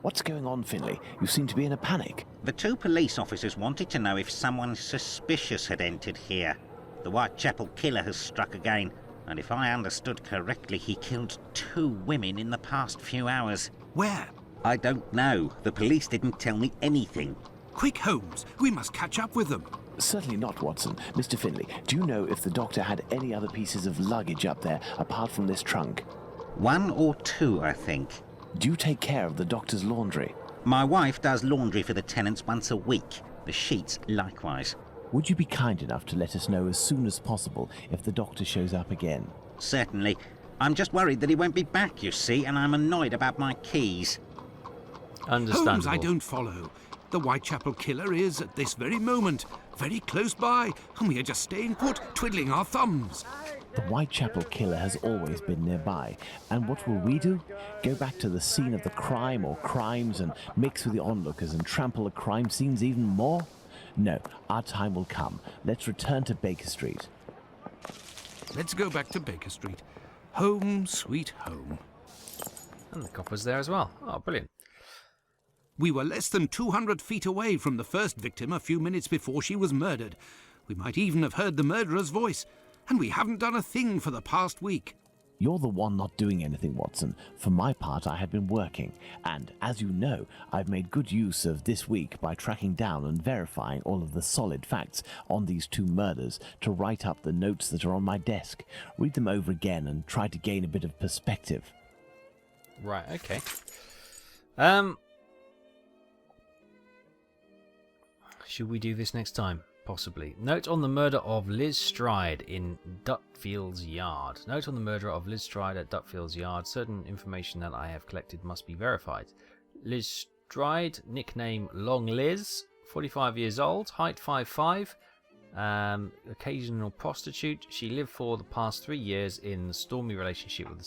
What's going on, Finley? You seem to be in a panic. The 2 police officers wanted to know if someone suspicious had entered here. The Whitechapel killer has struck again, and if I understood correctly, he killed 2 women in the past few hours. Where? I don't know. The police didn't tell me anything. Quick, Holmes. We must catch up with them. Certainly not, Watson. Mr. Finley, do you know if the doctor had any other pieces of luggage up there apart from this trunk? 1 or 2, I think. Do you take care of the doctor's laundry? My wife does laundry for the tenants once a week. The sheets likewise. Would you be kind enough to let us know as soon as possible if the doctor shows up again? Certainly. I'm just worried that he won't be back, you see, and I'm annoyed about my keys. Understandable. Holmes, I don't follow. The Whitechapel killer is, at this very moment, very close by, and we are just staying put, twiddling our thumbs. The Whitechapel killer has always been nearby, and what will we do? Go back to the scene of the crime or crimes and mix with the onlookers and trample the crime scenes even more? No, our time will come. Let's return to Baker Street. Let's go back to Baker Street. Home, sweet home. And the copper's there as well. Oh, brilliant. We were less than 200 feet away from the first victim a few minutes before she was murdered. We might even have heard the murderer's voice. And we haven't done a thing for the past week. You're the one not doing anything, Watson. For my part, I have been working, and as you know, I've made good use of this week by tracking down and verifying all of the solid facts on these two murders to write up the notes that are on my desk, read them over again, and try to gain a bit of perspective. Right, okay. Should we do this next time? Possibly. Note on the murder of Liz Stride in Dutfield's Yard. Note on the murder of Liz Stride at Dutfield's Yard. Certain information that I have collected must be verified. Liz Stride, nickname Long Liz, 45 years old, height 5'5", occasional prostitute. She lived for the past 3 years in a stormy relationship with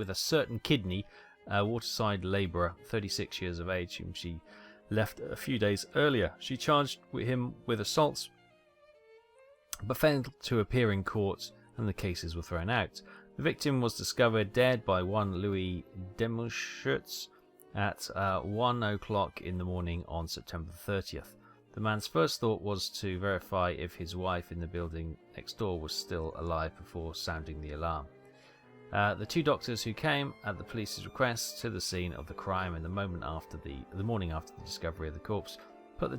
a certain kidney, waterside labourer, 36 years of age, whom she left a few days earlier. She charged him with assaults but failed to appear in court, and the cases were thrown out. The victim was discovered dead by one Louis Demuschutz at 1 o'clock in the morning on September 30th. The man's first thought was to verify if his wife in the building next door was still alive before sounding the alarm. The two doctors who came at the police's request to the scene of the crime in the morning after the discovery of the corpse put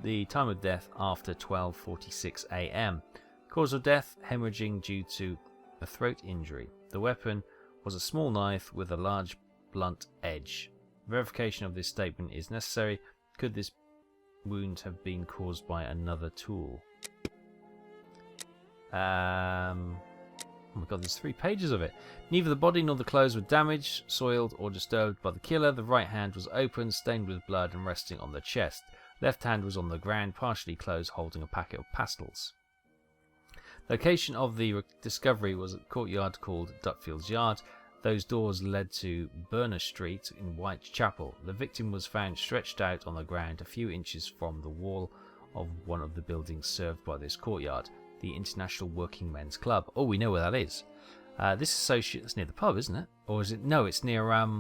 the time of death after 12:46 a.m. Cause of death: hemorrhaging due to a throat injury. The weapon was a small knife with a large blunt edge. Verification of this statement is necessary. Could this wound have been caused by another tool? Oh my god, there's 3 pages of it. Neither the body nor the clothes were damaged, soiled, or disturbed by the killer. The right hand was open, stained with blood, and resting on the chest. Left hand was on the ground, partially closed, holding a packet of pastels. The location of the discovery was a courtyard called Dutfield's Yard. Those doors led to Burner Street in Whitechapel. The victim was found stretched out on the ground a few inches from the wall of one of the buildings served by this courtyard, the International Working Men's Club. Oh, we know where that is. This associate, it's near the pub, isn't it? Or is it? No, it's near, I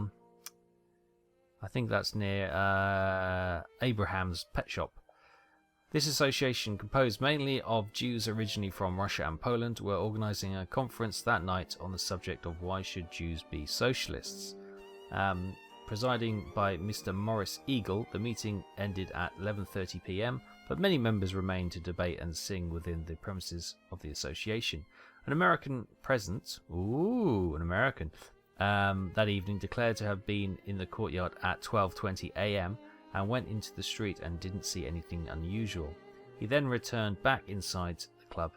think that's near Abraham's pet shop. This association, composed mainly of Jews originally from Russia and Poland, were organising a conference that night on the subject of why should Jews be socialists. Presiding by Mr. Morris Eagle, the meeting ended at 11:30 p.m, but many members remained to debate and sing within the premises of the association. An American present, that evening declared to have been in the courtyard at 12:20 a.m. and went into the street and didn't see anything unusual. He then returned back inside the club,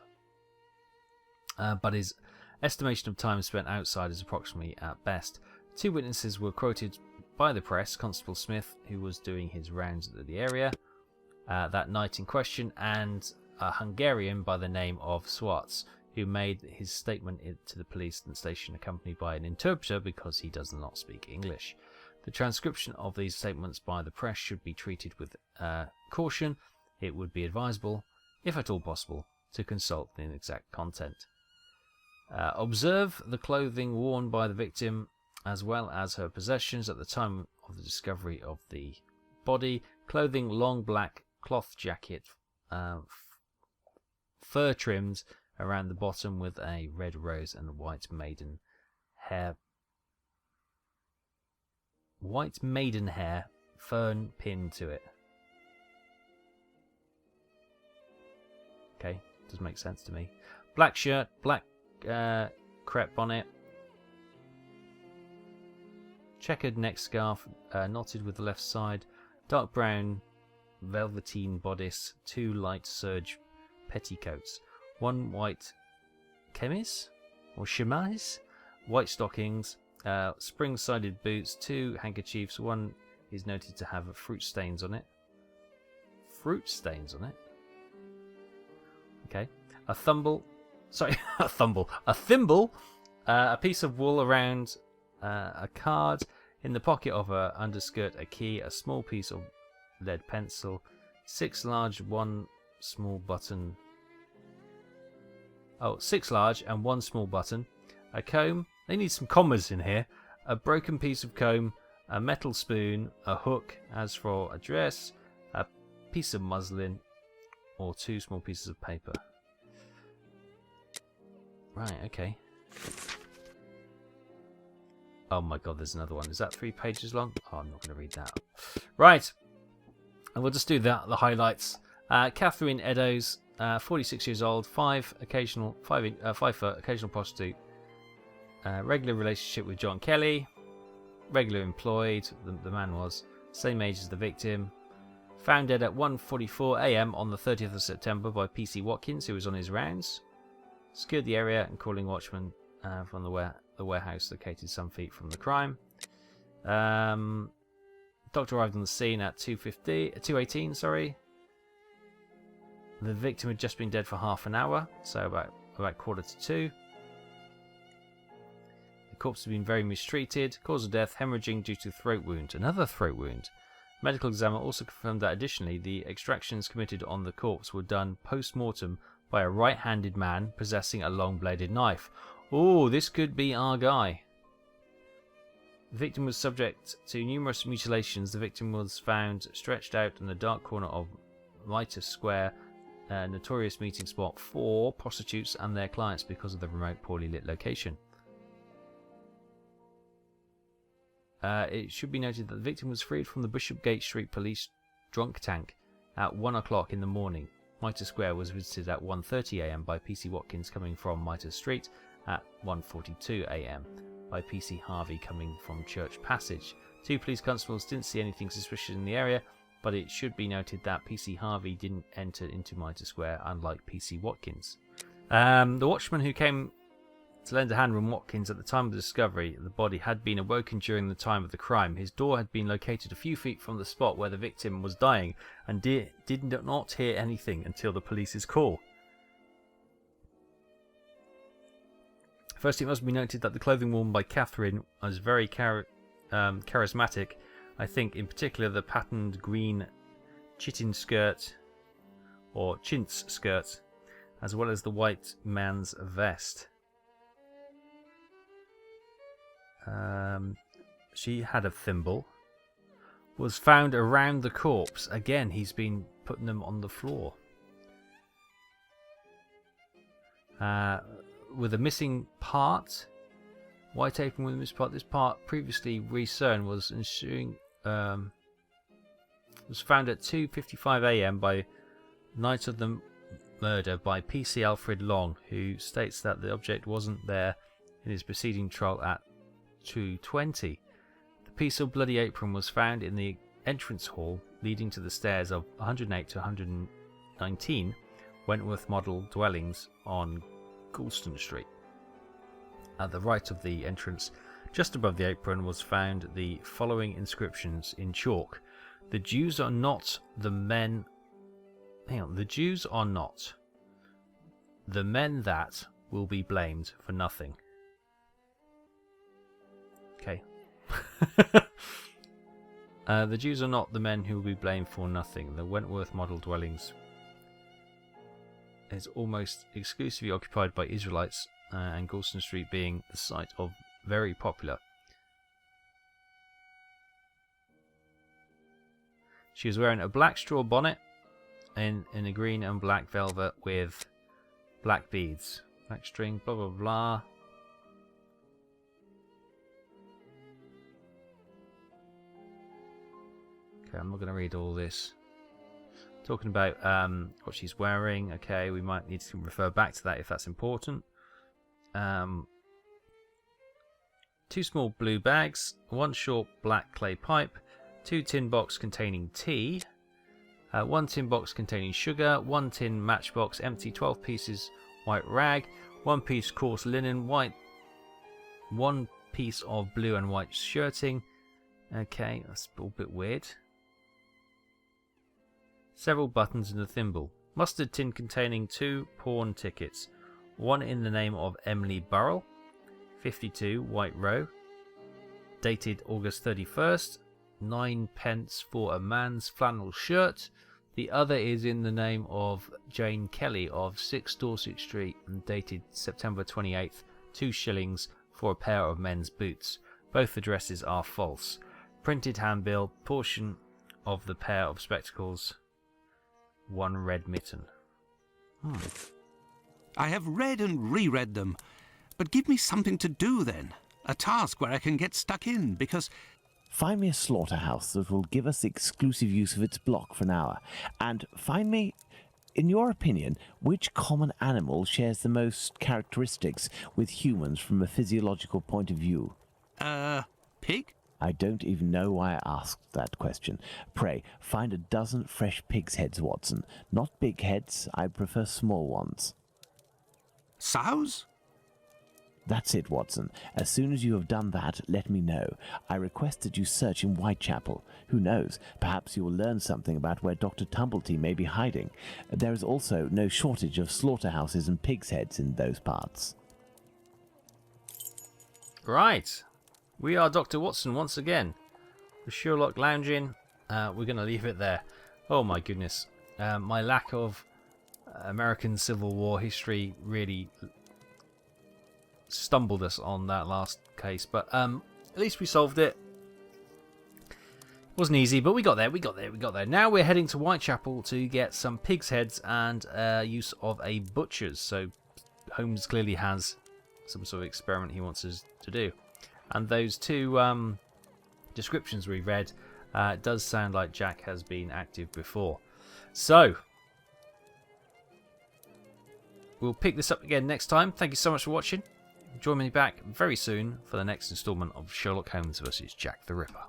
but his estimation of time spent outside is approximately at best. 2 witnesses were quoted by the press: Constable Smith, who was doing his rounds at the area that night in question, and a Hungarian by the name of Swartz, who made his statement to the police station accompanied by an interpreter because he does not speak English. The transcription of these statements by the press should be treated with caution. It would be advisable, if at all possible, to consult the exact content. Observe the clothing worn by the victim as well as her possessions at the time of the discovery of the body. Clothing: long black cloth jacket, fur trimmed around the bottom with a red rose and white maiden hair fern pinned to it. Okay, does make sense to me. Black shirt, black crepe bonnet, checkered neck scarf, knotted with the left side, dark brown velveteen bodice, 2 light serge petticoats, 1 white chemise or chemise, white stockings, spring-sided boots, 2 handkerchiefs. 1 is noted to have fruit stains on it. Okay. A thimble, a piece of wool around a card. In the pocket of her underskirt, a key, a small piece of lead pencil, 6 large, 1 small button. Oh, 6 large and 1 small button. A comb. They need some commas in here. A broken piece of comb. A metal spoon. A hook, as for a dress. A piece of muslin. Or 2 small pieces of paper. Right, okay. Oh my god, there's another one. Is that 3 pages long? Oh, I'm not going to read that. Right. And we'll just do that, the highlights. Catherine Eddowes, 46 years old, 5 foot, occasional prostitute. Regular relationship with John Kelly. Regular employed, the man was. Same age as the victim. Found dead at 1:44 a.m. on the 30th of September by PC Watkins, who was on his rounds. Secured the area and calling watchmen from the warehouse located some feet from the crime. Doctor arrived on the scene at 2:18. Sorry. The victim had just been dead for half an hour, so about 1:45. The corpse had been very mistreated. Cause of death: hemorrhaging due to throat wound. Another throat wound. Medical examiner also confirmed that additionally the extractions committed on the corpse were done post-mortem by a right-handed man possessing a long-bladed knife. Oh, this could be our guy. The victim was subject to numerous mutilations. The victim was found stretched out in the dark corner of Mitre Square, a notorious meeting spot for prostitutes and their clients because of the remote, poorly lit location. It should be noted that the victim was freed from the Bishopgate Street police drunk tank at 1 o'clock in the morning. Mitre Square was visited at 1:30 a.m. by PC Watkins coming from Mitre Street, at 1:42 a.m. by PC Harvey coming from Church Passage. 2 police constables didn't see anything suspicious in the area, but it should be noted that PC Harvey didn't enter into Mitre Square, unlike PC Watkins. The watchman who came to lend a hand from Watkins at the time of the discovery, the body had been awoken during the time of the crime. His door had been located a few feet from the spot where the victim was dying, and did not hear anything until the police's call. First, it must be noted that the clothing worn by Catherine was very charismatic. I think, in particular, the patterned green chitin skirt, or chintz skirt, as well as the white man's vest. She had a thimble. Was found around the corpse. Again, he's been putting them on the floor. With a missing part. White apron with a missing part. This part, previously resewn, was ensuing. Was found at 2:55 a.m. by night of the murder by PC Alfred Long, who states that the object wasn't there in his preceding trial at 2:20. The piece of bloody apron was found in the entrance hall leading to the stairs of 108 to 119 Wentworth Model dwellings on Goulston Street. At the right of the entrance, just above the apron, was found the following inscriptions in chalk: "The Jews are not the men." Hang on, the Jews are not the men that will be blamed for nothing. Okay. The Jews are not the men who will be blamed for nothing. The Wentworth Model dwellings is almost exclusively occupied by Israelites, and Goulston Street being the site of very popular. She was wearing a black straw bonnet in a green and black velvet with black beads. Black string, blah blah blah. Okay, I'm not going to read all this. Talking about what she's wearing. Okay, we might need to refer back to that if that's important. 2 small blue bags, 1 short black clay pipe, 2 tin box containing tea, 1 tin box containing sugar, 1 tin matchbox empty, 12 pieces white rag, 1 piece coarse linen, 1 piece of blue and white shirting. Okay, that's a bit weird. Several buttons in the thimble. Mustard tin containing 2 pawn tickets. 1 in the name of Emily Burrell, 52 White Row, dated August 31st. 9 pence for a man's flannel shirt. The other is in the name of Jane Kelly of 6 Dorset Street and dated September 28th, 2 shillings for a pair of men's boots. Both addresses are false. Printed handbill, portion of the pair of spectacles, 1 red mitten. I have read and reread them, but give me something to do then. A task where I can get stuck in, because... Find me a slaughterhouse that will give us exclusive use of its block for an hour. And find me, in your opinion, which common animal shares the most characteristics with humans from a physiological point of view. Pig? I don't even know why I asked that question. Pray, find a dozen fresh pig's heads, Watson. Not big heads, I prefer small ones. Sows? That's it, Watson. As soon as you have done that, let me know. I request that you search in Whitechapel. Who knows? Perhaps you will learn something about where Dr. Tumblety may be hiding. There is also no shortage of slaughterhouses and pig's heads in those parts. Right. We are Dr. Watson once again. The Sherlock lounging. We're going to leave it there. Oh my goodness. My lack of American Civil War history really stumbled us on that last case, but at least we solved it. Wasn't easy, but we got there. Now we're heading to Whitechapel to get some pig's heads and use of a butcher's. So Holmes clearly has some sort of experiment he wants us to do, and those 2 descriptions we read, it does sound like Jack has been active before. So we'll pick this up again next time. Thank you so much for watching. Join me back very soon for the next instalment of Sherlock Holmes vs. Jack the Ripper.